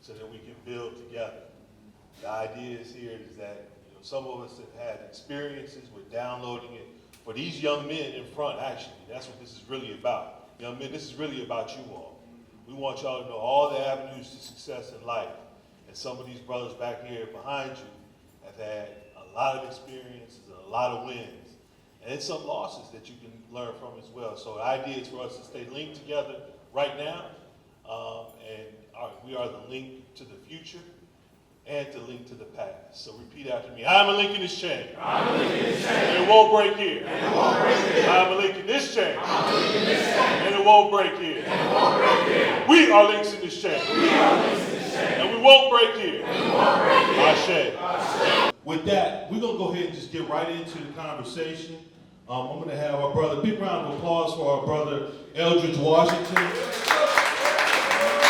So that we can build together. The idea is here is that some of us have had experiences with downloading it. For these young men in front, actually, that's what this is really about. Young men, this is really about you all. We want y'all to know all the avenues to success in life. And some of these brothers back here behind you have had a lot of experiences and a lot of wins. And some losses that you can learn from as well. So the idea is for us to stay linked together right now. We are the link to the future and to link to the past. So repeat after me. I'm a link in this chain. I'm a link in this chain. And it won't break here. And it won't break here. I'm a link in this chain. I'm a link in this chain. And it won't break here. And it won't break here. We are links in this chain. We are links in this chain. And we won't break here. And we won't break here. Ashe. With that, we're going to go ahead and just get right into the conversation. I'm going to have our brother, big round of applause for our brother, Eldredge Washington.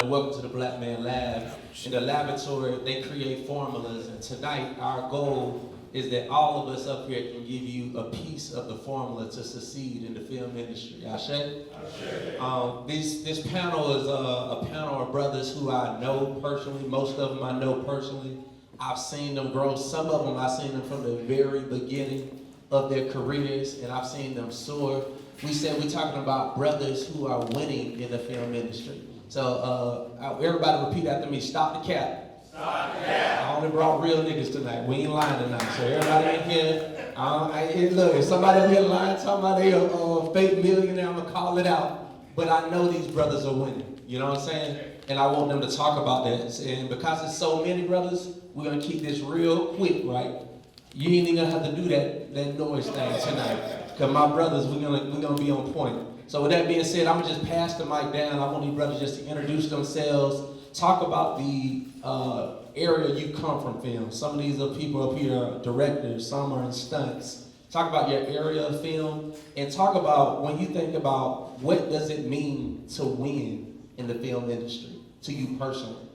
Welcome to the Black Man Lab. In the laboratory, they create formulas, and tonight our goal is that all of us up here can give you a piece of the formula to succeed in the film industry. Ashe? This panel is a panel of brothers who I know personally. Most of them I know personally. I've seen them grow. Some of them I've seen them from the very beginning of their careers, and I've seen them soar. We said we're talking about brothers who are winning in the film industry. So everybody repeat after me, stop the cap. Stop the cap. I only brought real niggas tonight. We ain't lying tonight. So everybody in here, look, if somebody in here lying, talking about they a fake millionaire, I'm gonna call it out. But I know these brothers are winning. You know what I'm saying? And I want them to talk about that. And because there's so many brothers, we're gonna keep this real quick, right? You ain't even gonna have to do that noise thing tonight. Cause my brothers, we're gonna be on point. So with that being said, I'm gonna just pass the mic down. I want these brothers just to introduce themselves, talk about the area you come from film. Some of these people up here are directors, some are in stunts. Talk about your area of film, and talk about when you think about what does it mean to win in the film industry, to you personally.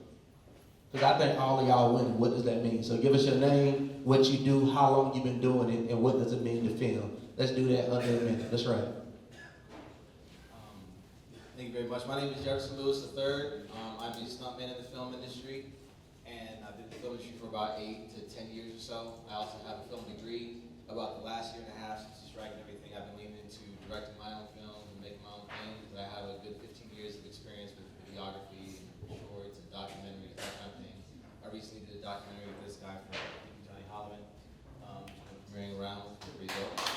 Because I think all of y'all winning, what does that mean? So give us your name, what you do, how long you've been doing it, and what does it mean to film. Let's do that under a minute. That's right. Thank you very much. My name is Jefferson Lewis III. I'm a stuntman in the film industry, and I've been in the film industry for about 8 to 10 years or so. I also have a film degree. About the last year and a half since striking everything, I've been leaning into directing my own films and making my own things. I have a good 15 years of experience with videography, and shorts, and documentaries, that kind of thing. I recently did a documentary with this guy from Johnny Holloman, premiering around with the results.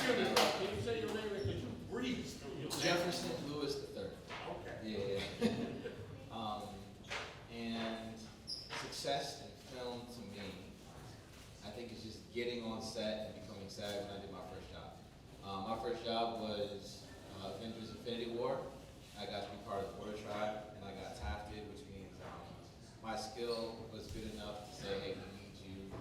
Can you say your name because you breathe through your name? Jefferson Lewis III. Okay. Yeah. And success in film to me, I think it's just getting on set and becoming sad when I did my first job. My first job was Avengers Infinity War. I got to be part of the Border Tribe, and I got tafted, which means my skill was good enough to say, hey, we need you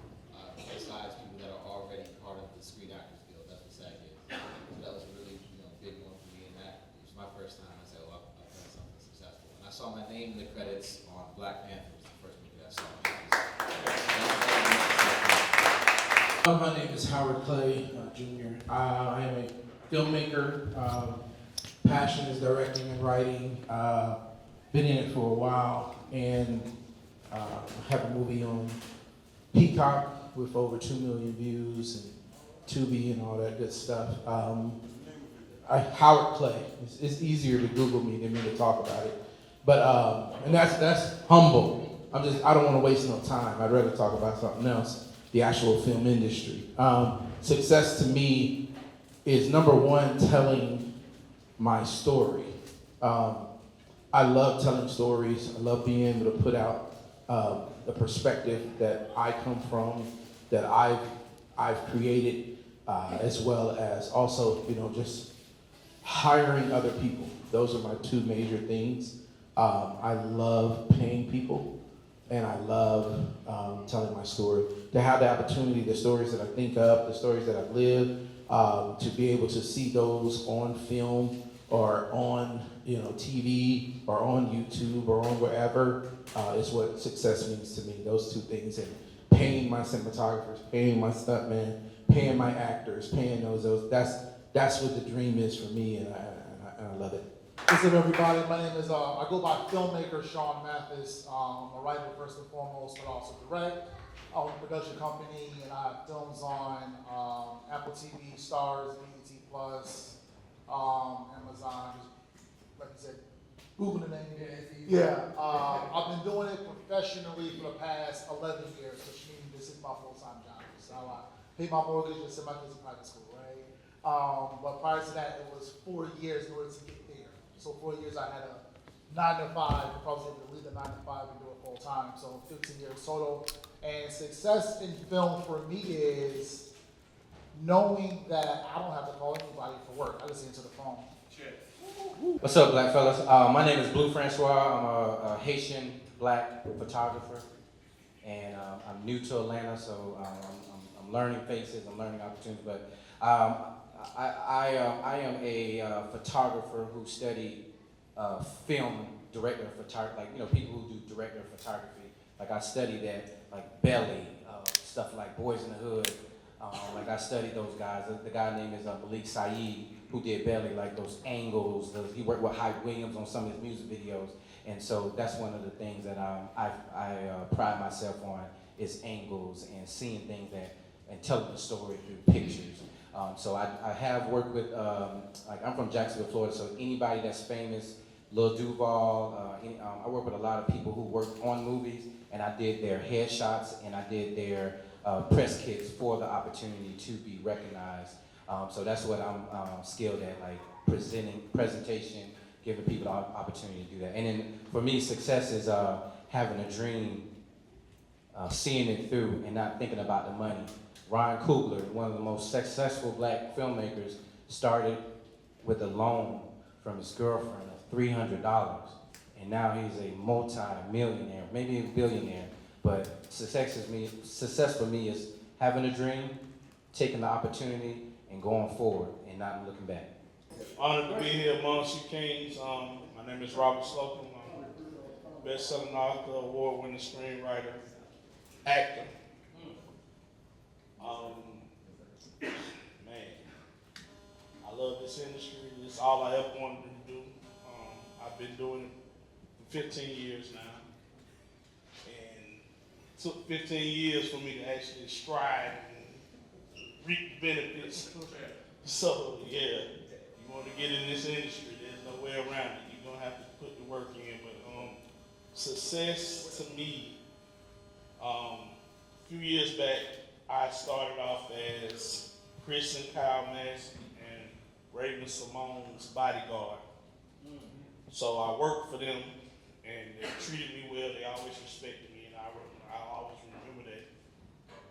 besides people that are already part of the Screen Actors Guild. That's what SAG is. So that was a really big one for me, and that was my first time. I said, well, I've done something successful. And I saw my name in the credits on Black Panther, was the first movie I saw. My name is Howard Clay Jr. I am a filmmaker. Passion is directing and writing. Been in it for a while, and have a movie on Peacock with over 2 million views and Tubi and all that good stuff. Howard Clay. It's easier to Google me than me to talk about it. But and that's humble. I don't want to waste no time. I'd rather talk about something else, the actual film industry. Success to me is number one, telling my story. I love telling stories. I love being able to put out the perspective that I come from, that I've created, as well as also just hiring other people. Those are my two major things. I love paying people, and I love telling my story. To have the opportunity, the stories that I think of, the stories that I've lived, to be able to see those on film or on TV or on YouTube or on wherever is what success means to me. Those two things, and paying my cinematographers, paying my stuntmen, paying my actors, paying those. That's what the dream is for me, and I love it. What's up, everybody? My name is, I go by filmmaker Sean Mathis. I'm a writer first and foremost, but also direct. I own a production company, and I have films on Apple TV, Stars, BET Plus, Amazon, just like you said, Google the name. Yeah. I've been doing it professionally for the past 11 years, which means this is my full-time job. So I pay my mortgage and send my kids to private school, right? But prior to that, it was 4 years in order to get there. So 4 years I had a 9 to 5, I probably able to leave the 9 to 5 and do it full time. So 15 years total. And success in film for me is knowing that I don't have to call anybody for work. I just answer the phone. What's up, black fellas? My name is Blue Francois. I'm a Haitian black photographer, and I'm new to Atlanta, so I'm learning faces, I'm learning opportunities. But I am a photographer who studied film director of photography, like people who do director of photography. Like I studied that, like Belly, stuff like Boys in the Hood. Like I studied those guys. The guy named is Malik Saeed, who did Belly, like those angles. He worked with Hype Williams on some of his music videos, and so that's one of the things that I pride myself on is angles and seeing things and telling the story through pictures. So I have worked with like I'm from Jacksonville, Florida, so anybody that's famous, Lil Duval. I work with a lot of people who work on movies, and I did their headshots and I did their press kits for the opportunity to be recognized. So that's what I'm skilled at, like presentation, giving people the opportunity to do that. And then for me, success is having a dream, seeing it through, and not thinking about the money. Ryan Coogler, one of the most successful black filmmakers, started with a loan from his girlfriend of $300, and now he's a multi-millionaire, maybe a billionaire. But success for me is having a dream, taking the opportunity, and going forward, and not looking back. Honored to be here amongst you kings. My name is Robert Slocum. I'm a best-selling author, award-winning screenwriter, actor. Man, I love this industry. It's all I ever wanted to do. I've been doing it for 15 years now. And it took 15 years for me to actually stride and reap the benefits. So, yeah, you want to get in this industry, there's no way around it. You're going to have to put the work in. But success to me, a few years back, I started off as Chris and Kyle Massey and Raven Simone's bodyguard. So I worked for them, and they treated me well. They always respected me, and I always remember that.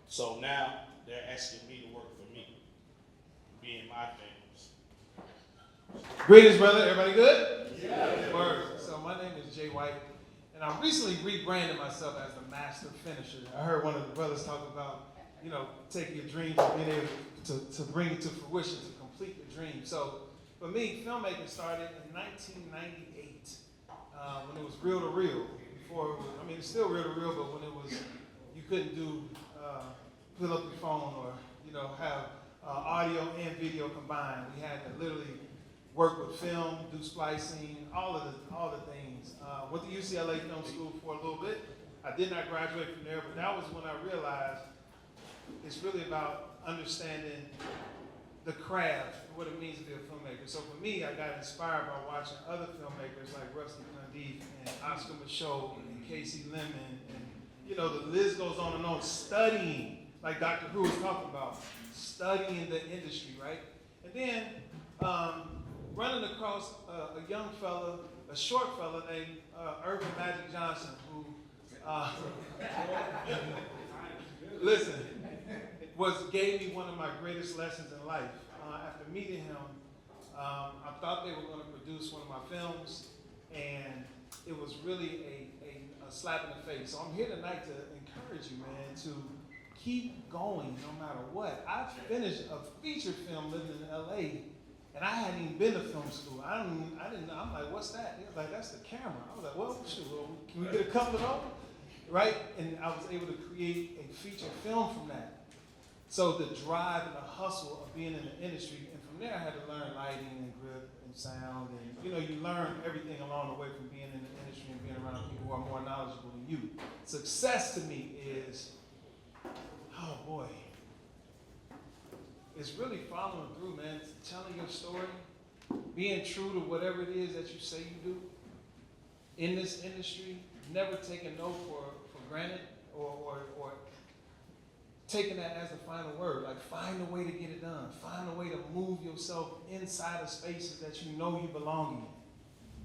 So now they're asking me to work for me, being my famous. Greetings, brother. Everybody good? Yeah. Word. So my name is Jay White, and I recently rebranded myself as the master finisher. I heard one of the brothers talk about, taking your dreams and being able to bring it to fruition, to complete your dream. So for me, filmmaking started in 1998 when it was reel to reel. Before, it's still reel to reel, but when it was, you couldn't do pull up your phone or have audio and video combined. We had to literally work with film, do splicing, all the things. Went to UCLA Film School for a little bit. I did not graduate from there, but that was when I realized it's really about understanding the craft, what it means to be a filmmaker. So for me, I got inspired by watching other filmmakers like Rusty Cundiff and Oscar Michaud and Casey Lemon, and the list goes on and on. Studying, like Dr. Who was talking about, studying the industry, right? And then running across a young fella, a short fella named Irvin Magic Johnson, who, gave me one of my greatest lessons in life. After meeting him, I thought they were going to produce one of my films, and it was really a slap in the face. So I'm here tonight to encourage you, man, to keep going no matter what. I finished a feature film living in LA, and I hadn't even been to film school. I didn't know. I'm like, what's that? He was like, that's the camera. I was like, well, shoot, well, can we get a couple of those? Right? And I was able to create a feature film from that. So the drive and the hustle of being in the industry, and from there I had to learn lighting and grip and sound, and you learn everything along the way from being in the industry and being around people who are more knowledgeable than you. Success to me is, oh boy, it's really following through, man, telling your story, being true to whatever it is that you say you do in this industry, never taking no for granted or taking that as the final word. Like, find a way to get it done. Find a way to move yourself inside of spaces that you know you belong in.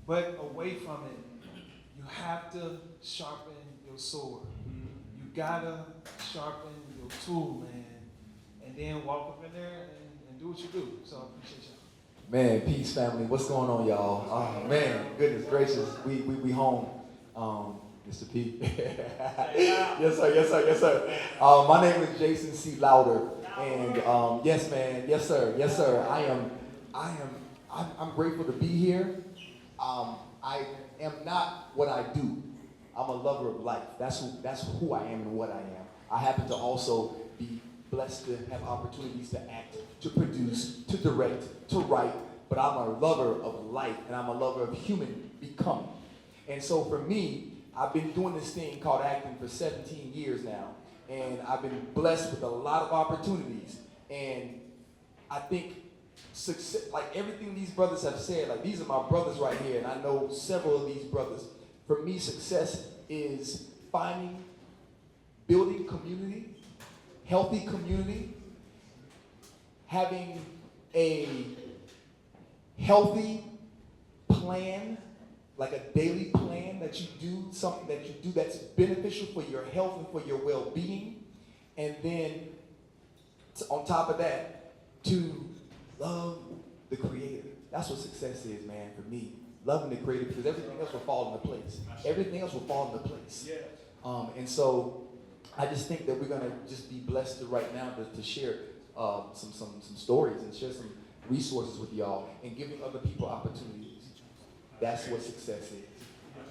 But away from it, you have to sharpen your sword. You gotta sharpen your tool, man. And then walk up in there and do what you do. So I appreciate y'all. Man, peace, family. What's going on, y'all? Oh, man, goodness gracious. We home. Mr. P. Yes, sir, yes, sir, yes, sir. My name is Jason C. Louder. And yes, man, yes, sir, yes, sir. I'm grateful to be here. I am not what I do. I'm a lover of life. That's who I am and what I am. I happen to also be blessed to have opportunities to act, to produce, to direct, to write, but I'm a lover of life, and I'm a lover of human becoming. And so for me, I've been doing this thing called acting for 17 years now, and I've been blessed with a lot of opportunities, and I think success, like everything these brothers have said, like these are my brothers right here, and I know several of these brothers. For me, success is building community, healthy community, having a healthy plan, like a daily plan that you do, something that you do that's beneficial for your health and for your well-being. And then on top of that, to love the Creator. That's what success is, man, for me. Loving the Creator, because everything else will fall into place. Everything else will fall into place. And so I just think that we're going to just be blessed to right now to share some stories and share some resources with y'all and giving other people opportunities. That's what success is.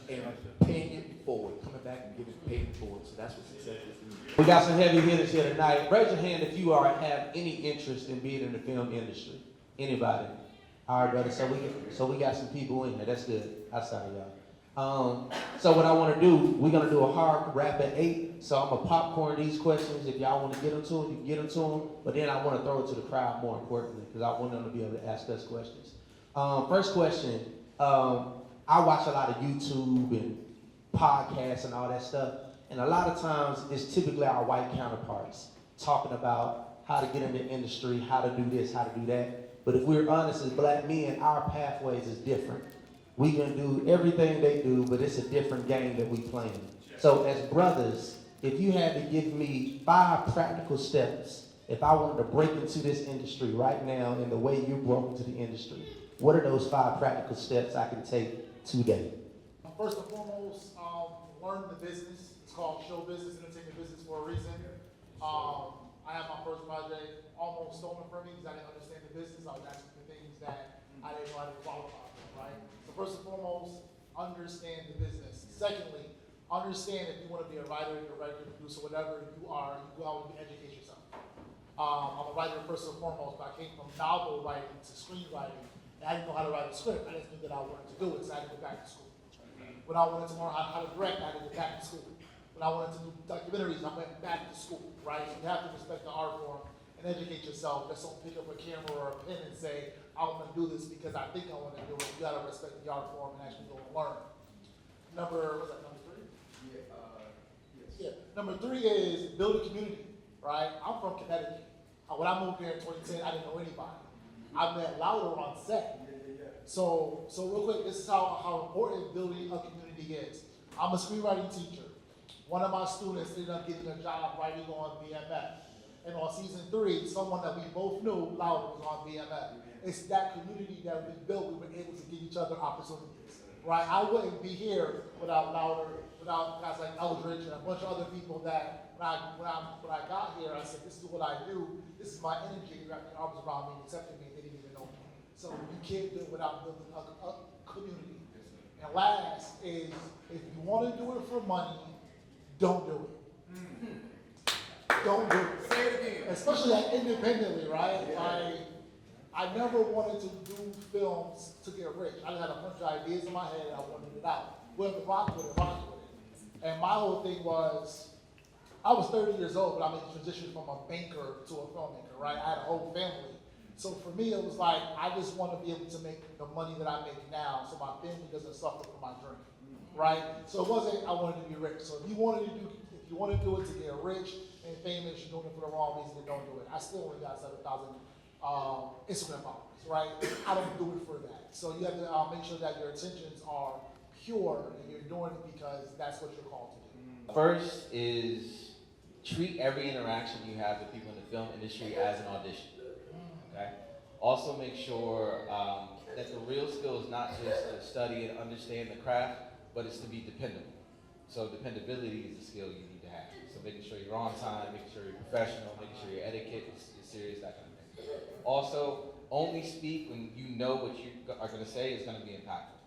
And paying it forward, coming back and paying it forward. So that's what success is. We got some heavy hitters here tonight. Raise your hand if you have any interest in being in the film industry. Anybody? All right, brother. So we got some people in here. That's good. Outside of y'all. So what I want to do, we're gonna do a hard rap at 8. So I'm gonna popcorn these questions. If y'all want to get them to them, you can get them to them. But then I want to throw it to the crowd more importantly, because I want them to be able to ask us questions. First question. I watch a lot of YouTube and podcasts and all that stuff, and a lot of times it's typically our white counterparts talking about how to get in the industry, how to do this, how to do that. But if we're honest as black men, our pathways is different. We can do everything they do, but it's a different game that we playing. So as brothers, if you had to give me 5 practical steps, if I wanted to break into this industry right now in the way you broke into the industry, what are those 5 practical steps I can take today? First and foremost, learn the business. It's called show business, entertainment business for a reason. I had my first project almost stolen from me because I didn't understand the business. I was asking for things that I didn't know I didn't qualify for, right? So first and foremost, understand the business. Secondly, understand if you want to be a writer, director, producer, whatever you are, you always educate yourself. I'm a writer first and foremost, but I came from novel writing to screenwriting. And I didn't know how to write a script. I just knew that I wanted to do it, so I had to go back to school. When I wanted to learn how to direct, I had to go back to school. When I wanted to do documentaries, I went back to school, right? You have to respect the art form and educate yourself. Just don't pick up a camera or a pen and say, I want to do this because I think I want to do it. You got to respect the art form and actually go and learn. Number 3? Yes. Yeah. Number 3 is build a community, right? I'm from Connecticut. When I moved here in 2010, I didn't know anybody. I met Louder on set. So real quick, this is how important building a community is. I'm a screenwriting teacher. One of my students ended up getting a job writing on BMF. And on season 3, someone that we both knew, Louder, was on BMF. It's that community that we built, we were able to give each other opportunities, right? I wouldn't be here without Louder, without guys like Eldredge and a bunch of other people that when I got here, I said, this is what I do, this is my energy, they wrapped their arms around me and accepted me, and they didn't even know me. So you can't do it without building a community. And last is, if you want to do it for money, don't do it. Don't do it. Say it again. Especially like independently, right? I never wanted to do films to get rich. I just had a bunch of ideas in my head and I wanted it out. Whoever rock with it, rock with it. And my whole thing was, I was 30 years old, but I made the transition from a banker to a filmmaker, right? I had a whole family. So for me, it was like, I just want to be able to make the money that I make now so my family doesn't suffer from my dream, right? So it wasn't, I wanted to be rich. So if you want to do it to get rich and famous, you're doing it for the wrong reason, then don't do it. I still only got 7,000 Instagram followers, right? I don't do it for that. So you have to make sure that your intentions are pure and you're doing it because that's what you're called to do. First is treat every interaction you have with people in the film industry as an audition. Okay? Also make sure that the real skill is not just to study and understand the craft, but it's to be dependable. So dependability is a skill you need to have. So making sure you're on time, making sure you're professional, making sure your etiquette is serious, that kind of thing. Also, only speak when you know what you are going to say is going to be impactful.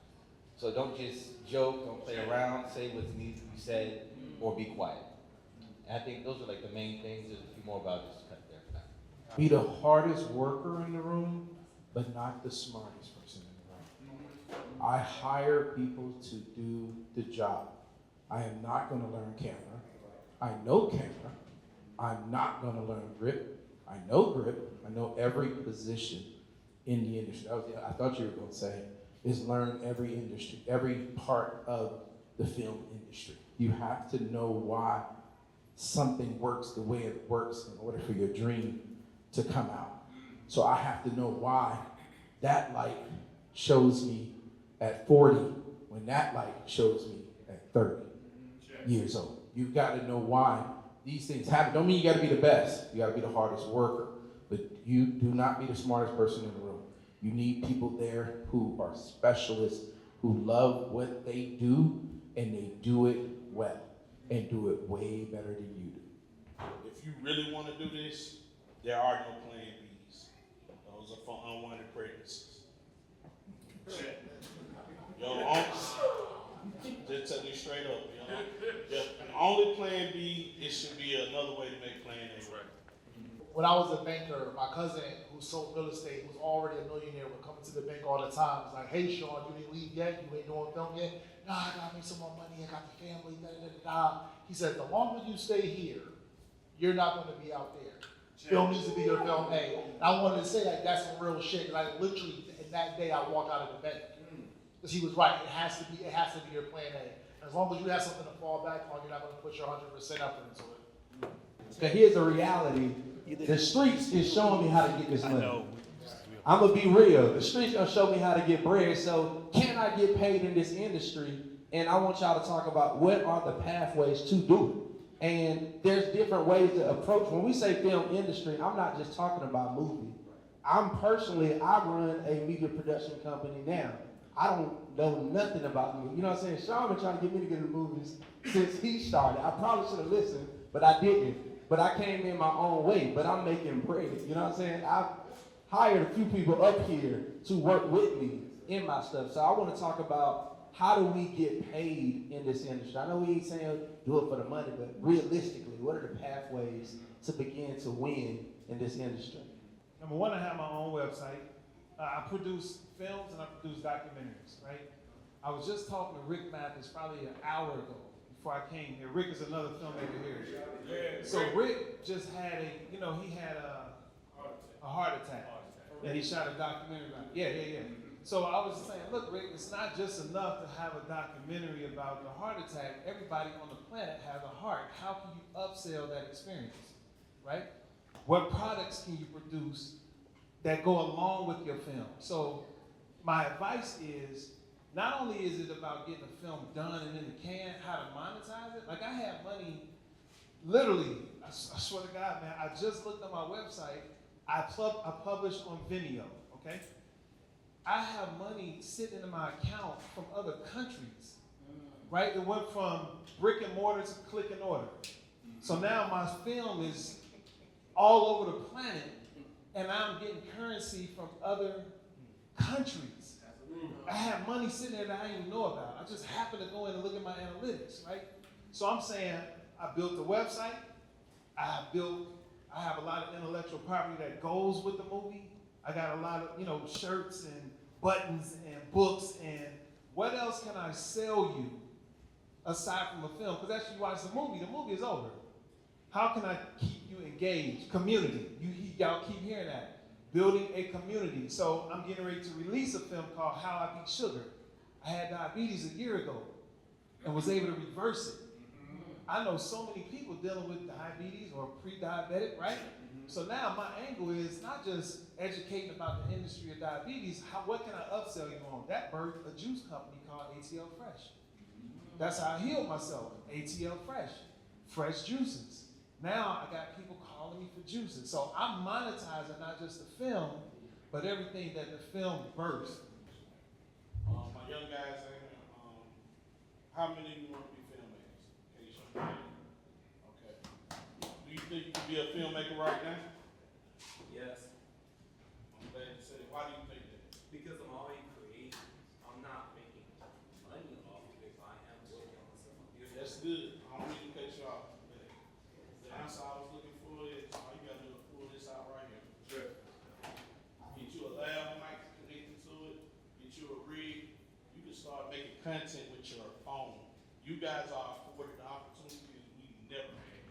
So don't just joke, don't play around, say what needs to be said, or be quiet. And I think those are like the main things. There's a few more about just cut there for now. Be the hardest worker in the room, but not the smartest person in the room. I hire people to do the job. I am not going to learn camera. I know camera. I'm not going to learn grip. I know grip. I know every position in the industry. I thought you were going to say is learn every industry, every part of the film industry. You have to know why something works the way it works in order for your dream to come out. So I have to know why that light shows me at 40 when that light shows me at 30 years old. You've got to know why these things happen. Don't mean you got to be the best. You got to be the hardest worker. But you do not be the smartest person in the room. You need people there who are specialists, who love what they do, and they do it well, and do it way better than you do. If you really want to do this, there are no plan Bs. Those are for unwanted pregnancies. Yo, just tell you straight up, you know. The only plan B, it should be another way to make plan A. Right. When I was a banker, my cousin who sold real estate, who's already a millionaire, would come to the bank all the time. It's like, hey, Sean, you didn't leave yet? You ain't doing film yet? Nah, I gotta make some more money. I got the family, da-da-da-da. He said, the longer you stay here, you're not gonna be out there. Film needs to be your film A. And I wanted to say, like, that's some real shit. And I literally, in that day, I walked out of the bank. Because he was right, it has to be your plan A. And as long as you have something to fall back on, you're not gonna put your 100% effort into it. So here's the reality. The streets is showing me how to get this money. I'm gonna be real. The streets gonna show me how to get bread. So can I get paid in this industry? And I want y'all to talk about what are the pathways to do it. And there's different ways to approach. When we say film industry, I'm not just talking about movie. I run a media production company now. I don't know nothing about movies. You know what I'm saying? Sean been trying to get me to get into movies since he started. I probably should have listened, but I didn't. But I came in my own way, but I'm making bread. You know what I'm saying? I've hired a few people up here to work with me in my stuff. So I want to talk about how do we get paid in this industry? I know we ain't saying do it for the money, but realistically, what are the pathways to begin to win in this industry? Number one, I have my own website. I produce films and I produce documentaries, right? I was just talking to Rick Mathis probably an hour ago before I came here. Rick is another filmmaker here. Yeah, so Rick just had he had a heart attack. And he shot a documentary about it. Yeah. So I was saying, look, Rick, it's not just enough to have a documentary about the heart attack. Everybody on the planet has a heart. How can you upsell that experience, right? What products can you produce that go along with your film? So my advice is, not only is it about getting a film done and in the can, how to monetize it. Like I have money literally, I swear to God, man, I just looked on my website. I publish on Vimeo, okay? I have money sitting in my account from other countries, right? It went from brick and mortar to click and order. So now my film is all over the planet, and I'm getting currency from other countries. I have money sitting there that I didn't even know about. I just happen to go in and look at my analytics, right? So I'm saying I built the website. I have a lot of intellectual property that goes with the movie. I got a lot of, shirts and buttons and books, and what else can I sell you aside from a film? Because after you watch the movie is over. How can I keep you engaged? Community. Y'all keep hearing that. Building a community. So I'm getting ready to release a film called How I Beat Sugar. I had diabetes a year ago and was able to reverse it. I know so many people dealing with diabetes or pre-diabetic, right? So now my angle is not just educating about the industry of diabetes, what can I upsell you on? That birthed a juice company called ATL Fresh. That's how I healed myself, ATL Fresh, fresh juices. Now I got people calling me for juices. So I'm monetizing not just the film, but everything that the film births. My young guys, how many of you want to be filmmakers? Can you show me? Okay. Do you think you can be a filmmaker right now? Yes, I'm glad you said it. Why do you think that? because I'm already creating. I'm not making money off of it, but I am working on myself. That's good. I don't mean to cut you off. But the answer I was looking for is all you gotta do is pull this out right here. Sure. Get you a lab mic connected to it, get you a rig. You can start making content with your phone. You guys are afforded the opportunities we never had.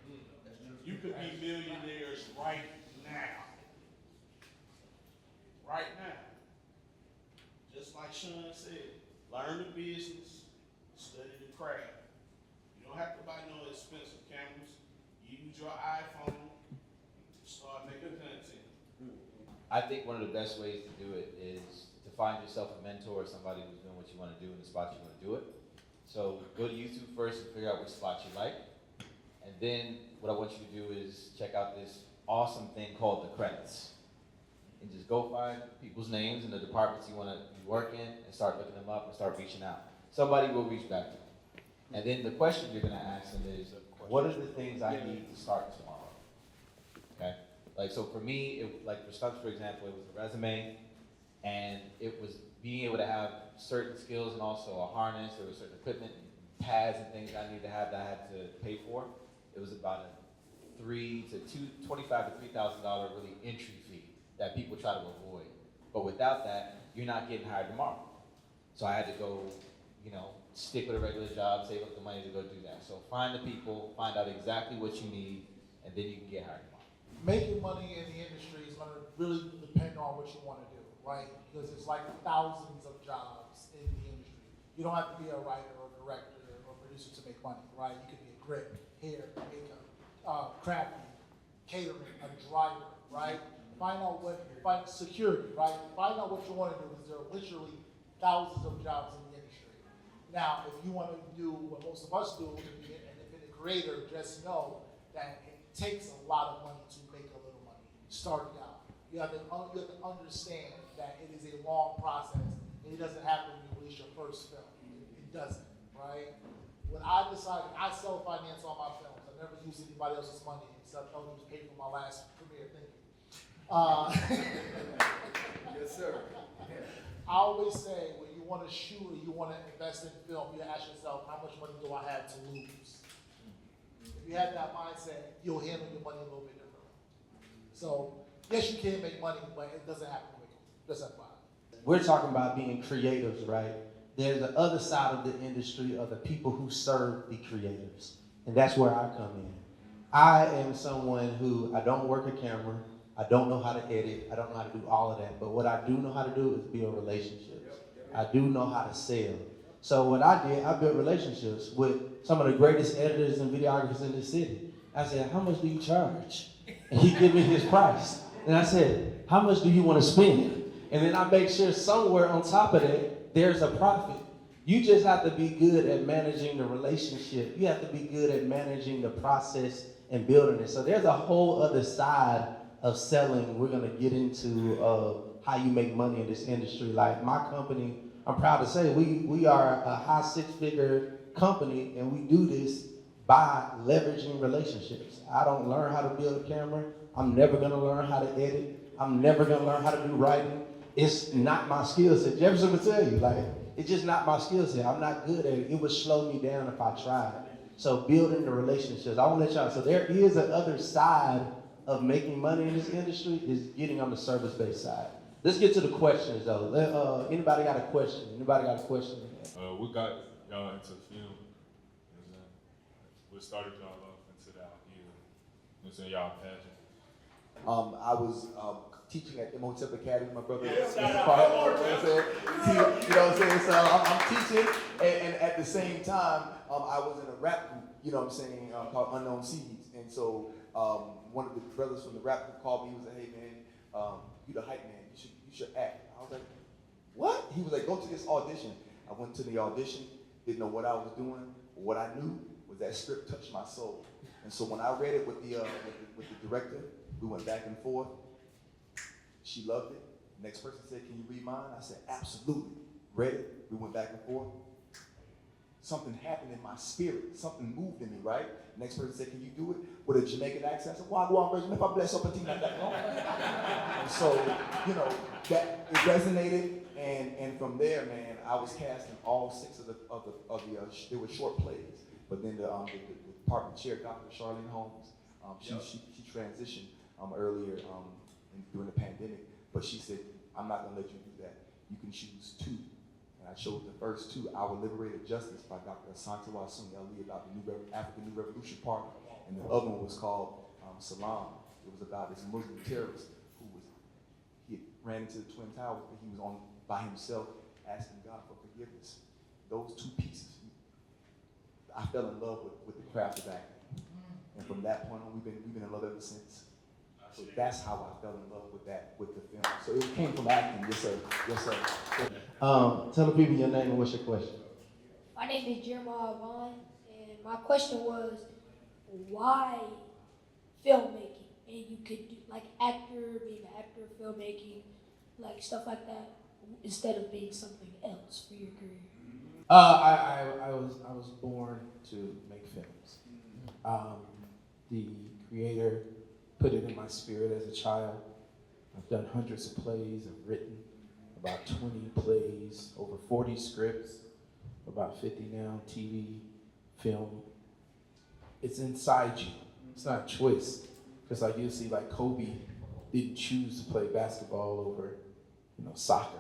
You could be millionaires right now. Right now. Just like Sean said, learn the business, study the craft. You don't have to buy no expensive cameras. Use your iPhone, start making content. I think one of the best ways to do it is to find yourself a mentor or somebody who's doing what you want to do in the spot you want to do it. So go to YouTube first and figure out which spot you like. And then what I want you to do is check out this awesome thing called the credits. And just go find people's names in the departments you want to work in and start looking them up and start reaching out. Somebody will reach back to you. And then the question you're going to ask them is, what are the things I need to start tomorrow? Okay? Like, so for me, like for Stunts, for example, it was a resume, and it was being able to have certain skills and also a harness. There was certain equipment, pads and things I needed to have that I had to pay for. It was about a $25,000 to $3,000 really entry fee that people try to avoid. But without that, you're not getting hired tomorrow. So I had to go, stick with a regular job, save up the money to go do that. So find the people, find out exactly what you need, and then you can get hired tomorrow. Making money in the industry is going to really depend on what you want to do, right? Because it's like thousands of jobs in the industry. You don't have to be a writer or director or producer to make money, right? You could be a grip, hair, makeup, crafting, catering, a driver, right? Find out security, right? Find out what you want to do, because there are literally thousands of jobs in the industry. Now, if you want to do what most of us do and be an independent creator, just know that it takes a lot of money to make a little money starting out. You have to understand that it is a long process, and it doesn't happen when you release your first film. It doesn't, right? When I decided, I self-finance all my films. I never use anybody else's money except helping to pay for my last premiere. Thank you. Yes, sir. I always say, when you want to shoot or you want to invest in film, you ask yourself, how much money do I have to lose? If you have that mindset, you'll handle your money a little bit differently. So, yes, you can make money, but it doesn't happen quickly. That's fine. We're talking about being creatives, right? There's the other side of the industry of the people who serve the creators. And that's where I come in. I am someone who, I don't work a camera, I don't know how to edit, I don't know how to do all of that, but what I do know how to do is build relationships. I do know how to sell. So what I did, I built relationships with some of the greatest editors and videographers in the city. I said, how much do you charge? And he gave me his price. And I said, how much do you want to spend? And then I make sure somewhere on top of that, there's a profit. You just have to be good at managing the relationship. You have to be good at managing the process and building it. So there's a whole other side of selling. We're gonna get into how you make money in this industry. Like my company, I'm proud to say we are a high six-figure company, and we do this by leveraging relationships. I don't learn how to build a camera. I'm never gonna learn how to edit. I'm never gonna learn how to do writing. It's not my skill set. Jefferson would tell you, like, it's just not my skill set. I'm not good at it. It would slow me down if I tried. So building the relationships, I want to let y'all, so there is a other side of making money in this industry, is getting on the service-based side. Let's get to the questions though. Anybody got a question? Anybody got a question? What got y'all into film? What started y'all off into that idea? What's in y'all passion? I was teaching at MOTEP Academy, my brother. You know what I'm saying? So I'm teaching, and at the same time, I was in a rap group, you know what I'm saying, called Unknown Seeds. And so one of the brothers from the rap group called me. He was like, "Hey man, you the hype man. You should act." I was like, "What?" He was like, "Go to this audition." I went to the audition, didn't know what I was doing. What I knew was that script touched my soul. And so when I read it with the director, we went back and forth. She loved it. Next person said, "Can you read mine?" I said, "Absolutely." Read it. We went back and forth. Something happened in my spirit. Something moved in me, right? Next person said, "Can you do it?" With a Jamaican accent. I said, "Well, I go on, version. If I bless up a team like that." And so, you know, that it resonated. And from there, man, I was cast in all 6 of the there were short plays. But then the department chair, Dr. Charlene Holmes, she transitioned earlier during the pandemic. But she said, "I'm not gonna let you do that. You can choose 2." And I chose the first 2, Our Liberated Justice by Dr. Asante Wasuni Ali, about the African New Revolution Party. And the other one was called Salam. It was about this Muslim terrorist he ran into the Twin Towers, but he was on by himself asking God for forgiveness. Those 2 pieces, I fell in love with the craft of acting. And from that point on, we've been in love ever since. So that's how I fell in love with the film. So it came from acting, yes sir, yes sir. Tell the people your name and what's your question. My name is Jeremiah Vaughn, and my question was, why filmmaking? And you could do like being an actor, filmmaking, like stuff like that, instead of being something else for your career. I was born to make films. The creator put it in my spirit as a child. I've done hundreds of plays. I've written about 20 plays, over 40 scripts, about 50 now, TV, film. It's inside you. It's not a choice. Just like you see, like Kobe didn't choose to play basketball over, soccer.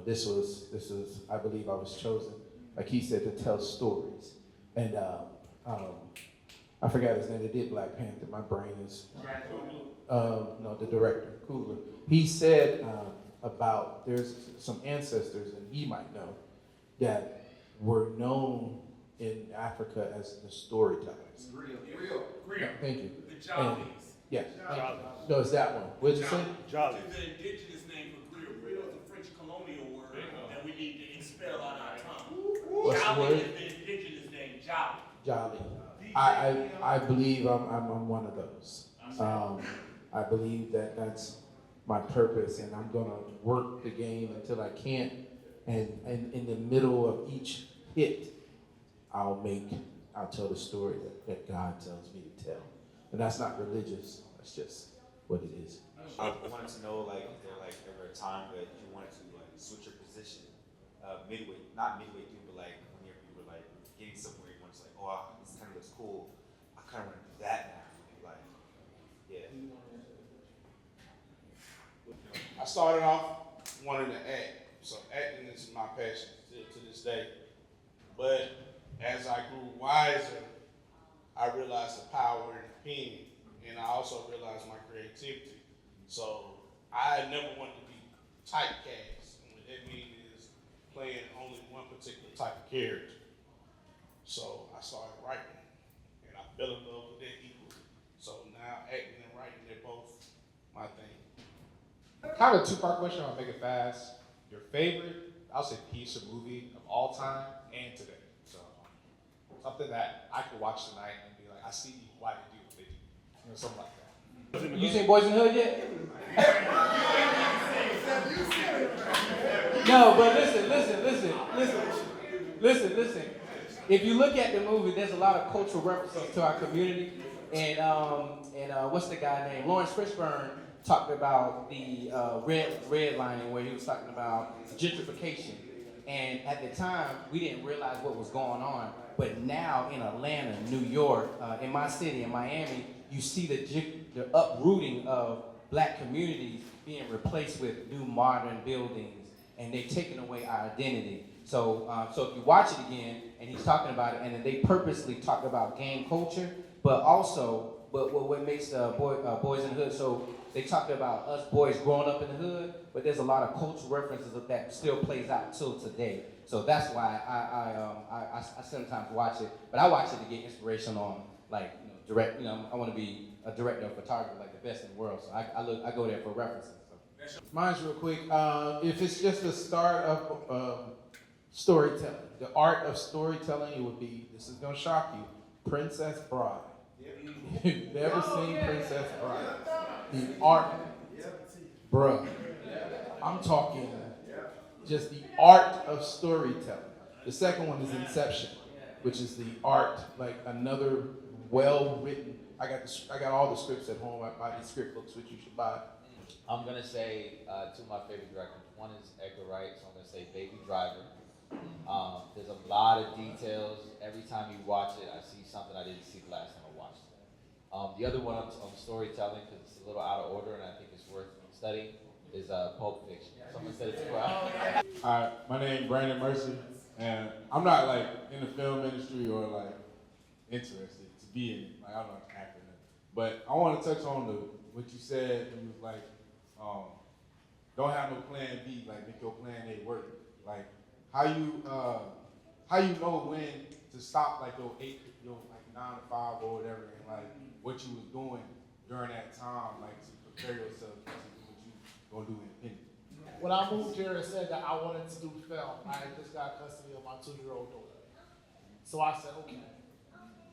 This was, I believe I was chosen, like he said, to tell stories. And I forgot his name, they did Black Panther, my brain is, no, the director, Coogler. He said about, there's some ancestors, and he might know, that were known in Africa as the storytellers. Real. Thank you. The Jollies. Yes. No, it's that one. What'd you say? Jolly. Which is the indigenous name for grill. Grill is a French colonial word that we need to expel out of our tongue. What's the word? Jolly is the indigenous name, Jolly. Jolly. I believe I'm one of those. I believe that that's my purpose, and I'm gonna work the game until I can't. And in the middle of each hit, I'll tell the story that God tells me to tell. And that's not religious, that's just what it is. I wanted to know, is there ever a time that you wanted to switch your position midway, not midway through, but whenever you were getting somewhere, you wanted to this kind of looks cool. I kind of want to do that now. Yeah. I started off wanting to act, so acting is my passion still to this day. But as I grew wiser, I realized the power in the pen, and I also realized my creativity. So I never wanted to be typecast, and what that means is playing only one particular type of character. So I started writing, and I fell in love with that equally. So now acting and writing, they're both my thing. Kind of a 2-part question, I'll make it fast. Your favorite, I'll say piece or movie of all time and today. So something that I could watch tonight and be like, I see why they do what something like that. You seen Boys in the Hood yet? No, but listen. If you look at the movie, there's a lot of cultural references to our community. And what's the guy named? Lawrence Fishburne talked about the redlining, where he was talking about gentrification. And at the time, we didn't realize what was going on. But now in Atlanta, New York, in my city, in Miami, you see the uprooting of black communities being replaced with new modern buildings, and they've taken away our identity. So if you watch it again, and he's talking about it, and then they purposely talk about gang culture, but what makes Boys in the Hood, so they talked about us boys growing up in the hood, but there's a lot of cultural references of that still plays out till today. So that's why I sometimes watch it, but I watch it to get inspiration on, like, direct. I want to be a director of photography, like the best in the world. So I go there for references. So. Mine's real quick. If it's just the start of storytelling, the art of storytelling, it would be, this is gonna shock you, Princess Bride. You've never seen Princess Bride. The art, bruh. I'm talking just the art of storytelling. The second one is Inception, which is the art, like another well-written. I got all the scripts at home. I buy these script books, which you should buy. I'm gonna say two of my favorite directors. One is Edgar Wright, so I'm gonna say Baby Driver. There's a lot of details. Every time you watch it, I see something I didn't see the last time I watched it. The other one on storytelling, because it's a little out of order and I think it's worth studying, is Pulp Fiction. Someone said it's well. Hi, my name is Brandon Mercer, and I'm not like in the film industry or like interested to be in it. Like I'm not an actor, but I want to touch on what you said when you was like, don't have no plan B, like make your plan A work. Like how you know when to stop like your 9 to 5 or whatever, and like what you was doing during that time, like to prepare yourself to do what you gonna do independently. When I moved here and said that I wanted to do film, I had just got custody of my 2-year-old daughter. So I said, okay,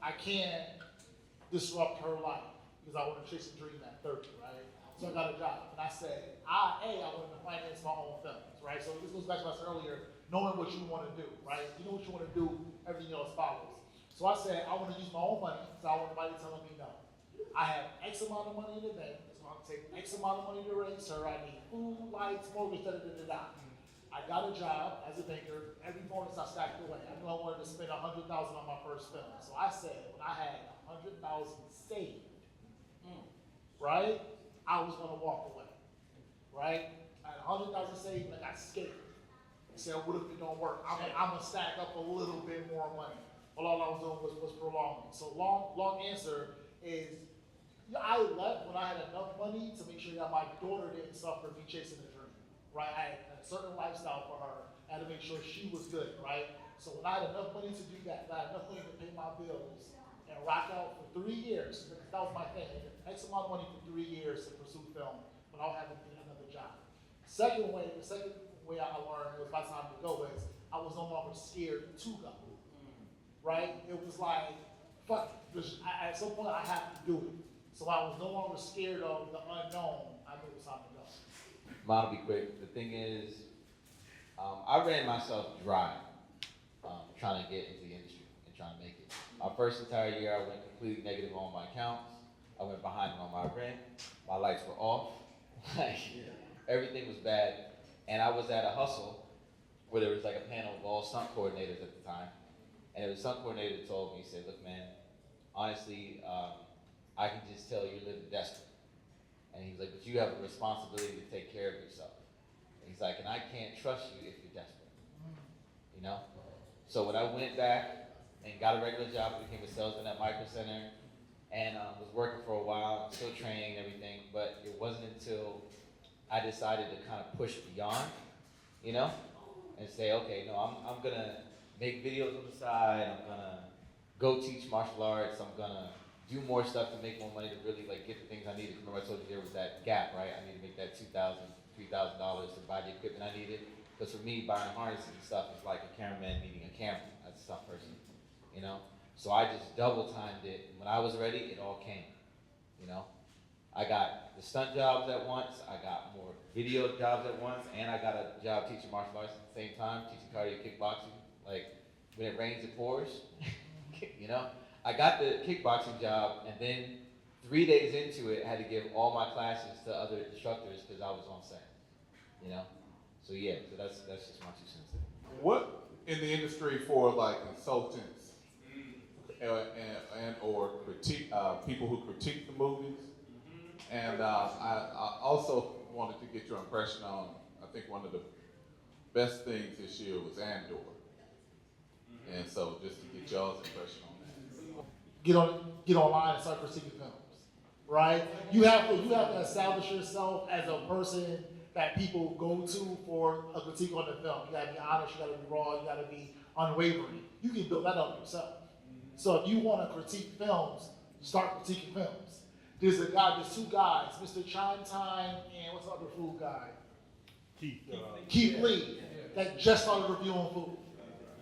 I can't disrupt her life because I want to chase a dream at 30, right? So I got a job. And I said, I wanted to finance my own films, right? So this goes back to what I said earlier, knowing what you want to do, right? You know what you want to do, everything else follows. So I said, I want to use my own money, so I want nobody telling me no. I have X amount of money in the bank, so I'm going to take X amount of money to raise her. I need food, lights, mortgage, da-da-da-da-da. I got a job as a banker. Every bonus I stacked away. I knew I wanted to spend $100,000 on my first film. So I said, when I had $100,000 saved, right, I was going to walk away, right? I had $100,000 saved, and I got scared. I said, what if it don't work? I'm going to stack up a little bit more money. Well, all I was doing was prolonging. So long answer is, I left when I had enough money to make sure that my daughter didn't suffer me chasing a dream, right? I had a certain lifestyle for her. I had to make sure she was good, right? So when I had enough money to do that, I had enough money to pay my bills and rock out for 3 years, because that was my thing. X amount of money for 3 years to pursue film without having another job. The second way I learned, it was my time to go, is I was no longer scared to go. Right? It was like, fuck it. At some point I have to do it. So I was no longer scared of the unknown. I knew it was time to go. Mine'll be quick. The thing is, I ran myself dry trying to get into the industry and trying to make it. My first entire year, I went completely negative on my accounts. I went behind on my rent. My lights were off. Like, everything was bad. And I was at a hustle where there was like a panel of all stunt coordinators at the time. And it was some coordinator that told me, he said, look, man, honestly, I can just tell you're living desperate. And he was like, but you have a responsibility to take care of yourself. And he's like, and I can't trust you if you're desperate, you know? So when I went back and got a regular job, I became a salesman at Micro Center, and was working for a while, still training and everything, but it wasn't until I decided to kind of push beyond, you know? And say, okay, no, I'm gonna make videos on the side, I'm gonna go teach martial arts, I'm gonna do more stuff to make more money to really like get the things I needed. Remember I told you there was that gap, right? I needed to make that $2,000, $3,000 to buy the equipment I needed. Because for me, buying harnesses and stuff is like a cameraman needing a camera as a stunt person, you know? So I just double timed it. When I was ready, it all came. you know? I got the stunt jobs at once, I got more video jobs at once, and I got a job teaching martial arts at the same time, teaching cardio kickboxing. Like, when it rains, it pours, you know? I got the kickboxing job, and then 3 days into it, I had to give all my classes to other instructors because I was on set, you know? So yeah, so that's just my 2 cents there. What in the industry for like consultants and or critique people who critique the movies? And I also wanted to get your impression on, I think one of the best things this year was Andor. And so just to get y'all's impression on that. Get online and start critiquing films, right? You have to establish yourself as a person that people go to for a critique on the film. You gotta be honest, you gotta be raw, you gotta be unwavering. You can build that up yourself. So if you wanna critique films, start critiquing films. There's 2 guys, Mr. Chime Time and what's the other food guy? Keith Lee, that just started reviewing food.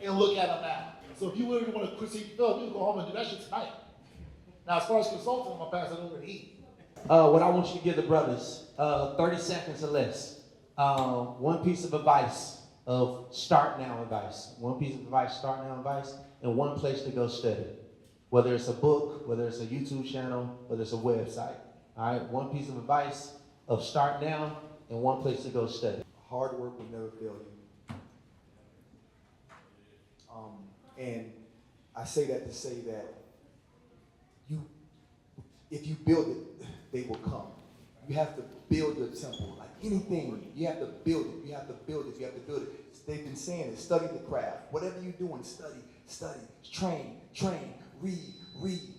And look at them now. So if you really want to critique film, you can go home and do that shit tonight. Now, as far as consulting, I'm gonna pass it over to E. What I want you to give the brothers, 30 seconds or less. One piece of advice of start now advice. One piece of advice, start now advice, and one place to go study. Whether it's a book, whether it's a YouTube channel, whether it's a website. All right, one piece of advice of start now and one place to go study. Hard work will never fail you. And I say that to say that if you build it, they will come. You have to build your temple. Like anything, you have to build it. You have to build it. You have to build it. They've been saying it. Study the craft. Whatever you're doing, study. Train. Read.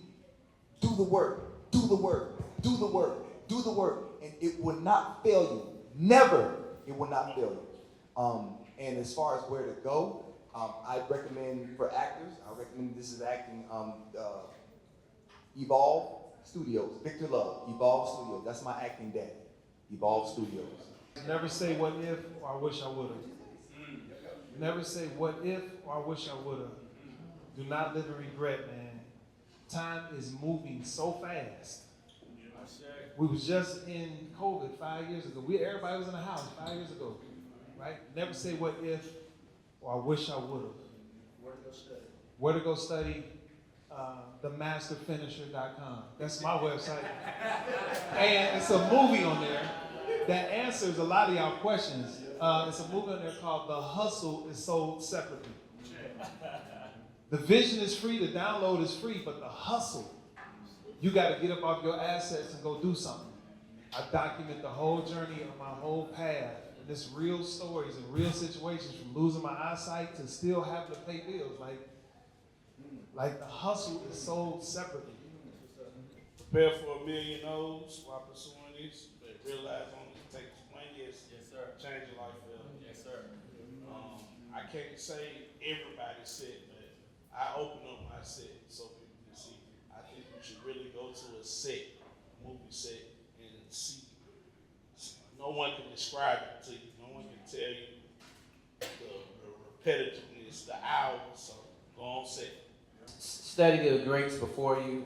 Do the work. Do the work. Do the work. Do the work. And it will not fail you. Never. It will not fail you. And as far as where to go, I recommend for actors, this is acting, Evolve Studios, Victor Love, Evolve Studios. That's my acting daddy, Evolve Studios. Never say what if or I wish I would've. Never say what if or I wish I would've. Do not live in regret, man. Time is moving so fast. We was just in COVID 5 years ago. Everybody was in the house 5 years ago, right? Never say what if or I wish I would've. Where to go study? TheMasterFinisher.com. That's my website. And it's a movie on there that answers a lot of y'all questions. It's a movie on there called The Hustle is Sold Separately. The vision is free, the download is free, but the hustle, you got to get up off your assets and go do something. I document the whole journey of my whole path. And it's real stories and real situations from losing my eyesight to still having to pay bills. Like the hustle is sold separately. Prepare for $1 million while pursuing this, but realize only takes 1 year to change your life forever. Yes, sir. I can't say everybody's set, but I open up my set so people can see. I think you should really go to a set, movie set, and see. No one can describe it to you. No one can tell you the repetitiveness, the hours. So go on set. Study the greats before you,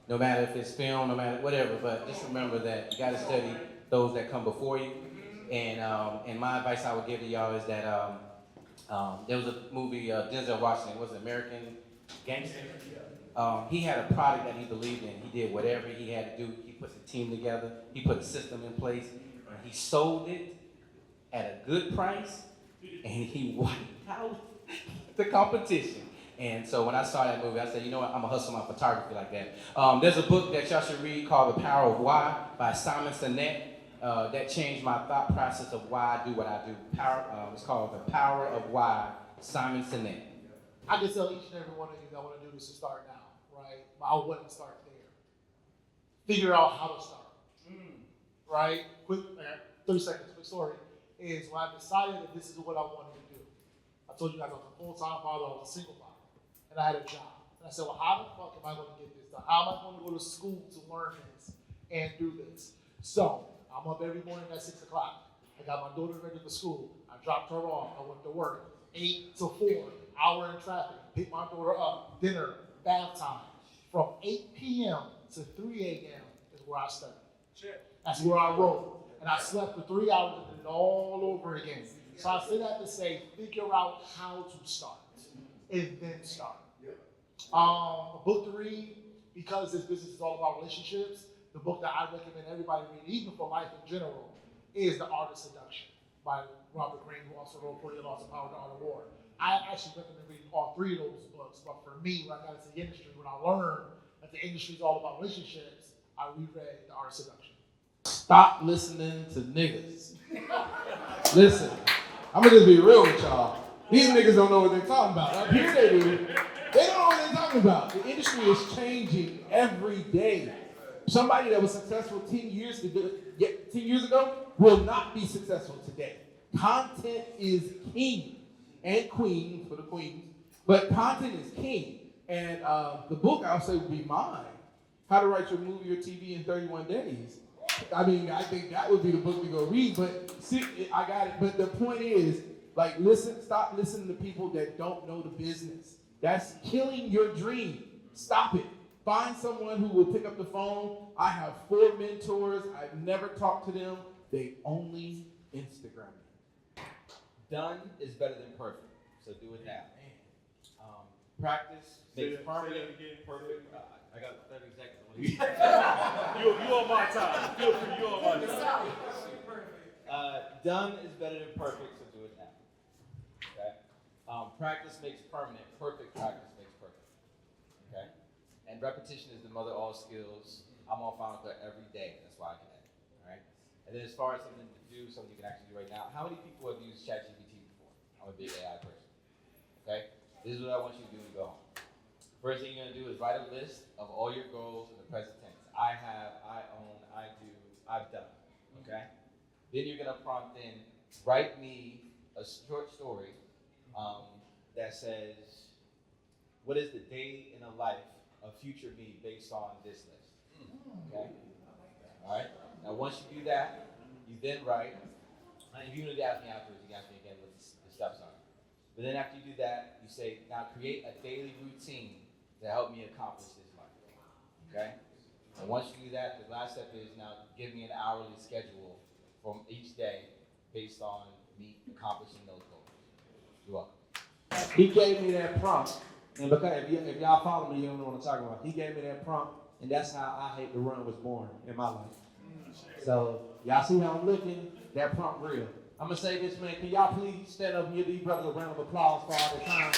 no matter if it's film, no matter whatever, but just remember that you gotta study those that come before you. And my advice I would give to y'all is that there was a movie, Denzel Washington, was it American Gangster? He had a product that he believed in. He did whatever he had to do. He put the team together. He put a system in place. And he sold it at a good price. And he wiped out the competition. And so when I saw that movie, I said, you know what, I'm gonna hustle my photography like that. There's a book that y'all should read called The Power of Why by Simon Sinek. That changed my thought process of why I do what I do. It's called The Power of Why, Simon Sinek. I can tell each and every one of you that want to do this to start now, right? But I wouldn't start there. Figure out how to start, right? Quick, 30 seconds, quick story, is when I decided that this is what I wanted to do. I told you guys I was a full-time father, I was a single father, and I had a job. And I said, well, how the fuck am I going to get this done? How am I going to go to school to learn this and do this? So, I'm up every morning at 6 o'clock. I got my daughter ready for school. I dropped her off. I went to work. 8 to 4, hour in traffic. Pick my daughter up. Dinner, bath time. From 8 p.m. to 3 a.m. is where I studied. That's where I wrote. And I slept for 3 hours and did it all over again. So I say that to say, figure out how to start and then start. A book to read, because this business is all about relationships. The book that I recommend everybody read, even for life in general, is The Art of Seduction by Robert Greene, who also wrote 40 Laws of Power, The Art of War. I actually recommend reading all 3 of those books, but for me, when I got into the industry, when I learned that the industry is all about relationships, I reread The Art of Seduction. Stop listening to niggas. Listen, I'm gonna just be real with y'all. These niggas don't know what they're talking about. Up here they do. They don't know what they're talking about. The industry is changing every day. Somebody that was successful 10 years ago will not be successful today. Content is king. And queen, for the queens. But content is king. And the book I'll say would be mine. How to Write Your Movie or TV in 31 Days. I mean, I think that would be the book to go read, but see, I got it. But the point is, like, stop listening to people that don't know the business. That's killing your dream. Stop it. Find someone who will pick up the phone. I have 4 mentors. I've never talked to them. They only Instagram me. Done is better than perfect, so do it now. Practice makes permanent. Perfect. I got 30 seconds. You on my time. Feel free, you on my time. Done is better than perfect, so do it now. Okay? Practice makes permanent. Perfect practice makes perfect. Okay? And repetition is the mother of all skills. I'm on Final Cut every day. That's why I can edit. All right? And then as far as something to do, something you can actually do right now, how many people have used ChatGPT before? I'm a big AI person. Okay? This is what I want you to do when you go home. First thing you're gonna do is write a list of all your goals in the present tense. I have, I own, I do, I've done. Okay? Then you're gonna prompt in, write me a short story that says, what is the day in the life of future me based on this list? Okay? All right? Now once you do that, you then write, and if you need to ask me afterwards, you can ask me again what the steps are. But then after you do that, you say, now create a daily routine to help me accomplish this life. Okay? And once you do that, the last step is now give me an hourly schedule from each day based on me accomplishing those goals. You're welcome. He gave me that prompt, and because if y'all follow me, you don't know what I'm talking about. He gave me that prompt, and that's how I Hate to Run was born in my life. So y'all see how I'm looking? That prompt real. I'm gonna say this, man. Can y'all please stand up and give these brothers a round of applause for all the time?